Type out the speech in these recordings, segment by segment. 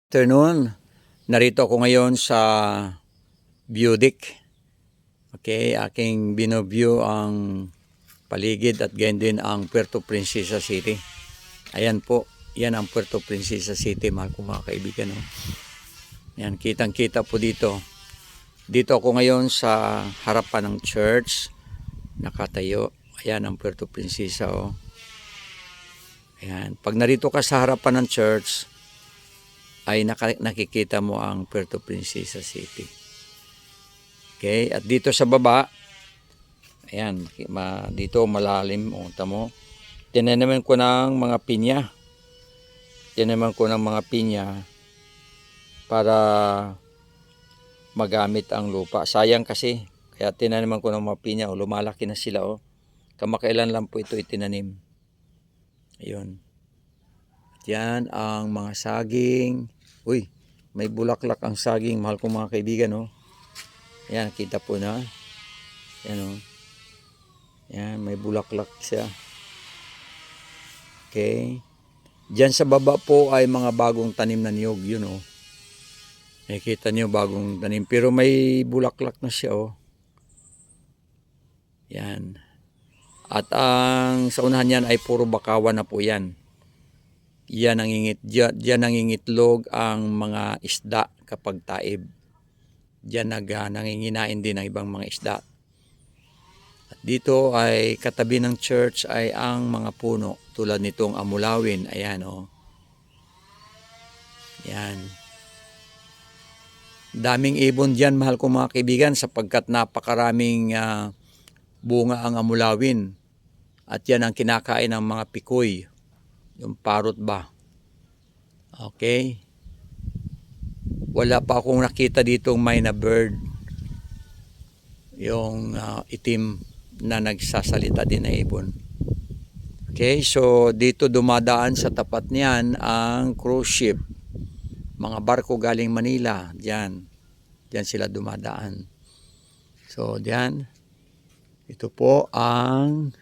Afternoon, narito ako ngayon sa view deck. Okay, aking binobview ang paligid at gayon din ang Puerto Princesa City. Ayan po, yan ang Puerto Princesa City, mahal kong mga kaibigan. Oh. Yan, kitang-kita po dito. Dito ako ngayon sa harapan ng church, nakatayo. Ayan ang Puerto Princesa. Oh. Ayan, pag narito ka sa harapan ng church, ay nakikita mo ang Puerto Princesa City. Okay, at dito sa baba, ayan, dito malalim, tamo. Tinaman ko ng mga pinya. Tinaman ko ng mga pinya para magamit ang lupa. Sayang kasi, kaya tinaman ko ng mga pinya, lumalaki na sila. Kamakailan lang po ito itinanim. Ayun. Yan ang mga saging. Uy, may bulaklak ang saging, mahal kong mga kaibigan. Yan, kita po na. Yan. Yan, may bulaklak siya. Okay. Diyan sa baba po ay mga bagong tanim na niyog. Yun. Nakikita niyo bagong tanim. Pero may bulaklak na siya. Yan. At ang sa unahan yan ay puro bakawan na po yan. Diyan nangingitlog ang mga isda kapag taib. Diyan nanginginain din ang ibang mga isda. At dito ay katabi ng church ay ang mga puno tulad nitong amulawin. Ayan. Yan. Daming ibon diyan, mahal ko mga kaibigan, sapagkat napakaraming bunga ang amulawin. At yan ang kinakain ng mga pikoy. Yung parrot ba? Okay. Wala pa akong nakita ditong myna bird. Yung itim na nagsasalita din na ibon. Okay, so dito dumadaan sa tapat niyan ang cruise ship. Mga barko galing Manila, diyan. Diyan sila dumadaan. So diyan, ito po ang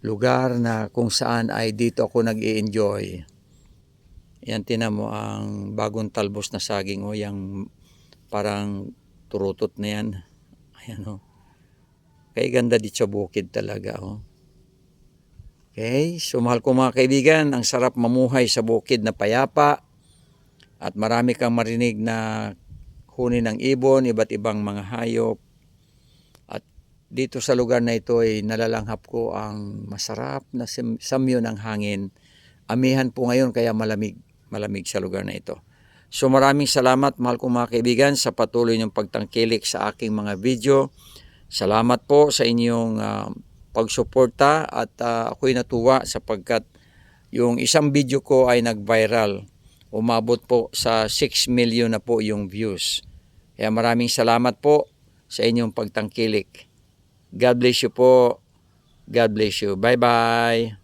lugar na kung saan ay dito ako nag-i-enjoy. Yan, tinan mo ang bagong talbos na saging. Yung parang turutot na yan. Ayan. Kaya ganda dito sa bukid talaga. Okay, so mahal ko mga kaibigan, ang sarap mamuhay sa bukid na payapa at marami kang marinig na huni ng ibon, iba't ibang mga hayop. At dito sa lugar na ito ay nalalanghap ko ang masarap na samyo ng hangin. Amihan po ngayon kaya malamig sa lugar na ito. So maraming salamat, mahal kong mga kaibigan, sa patuloy niyong pagtangkilik sa aking mga video. Salamat po sa inyong pagsuporta at ako'y natuwa sapagkat yung isang video ko ay nag-viral. Umabot po sa 6 million na po yung views. Kaya maraming salamat po sa inyong pagtangkilik. God bless you po. God bless you. Bye-bye.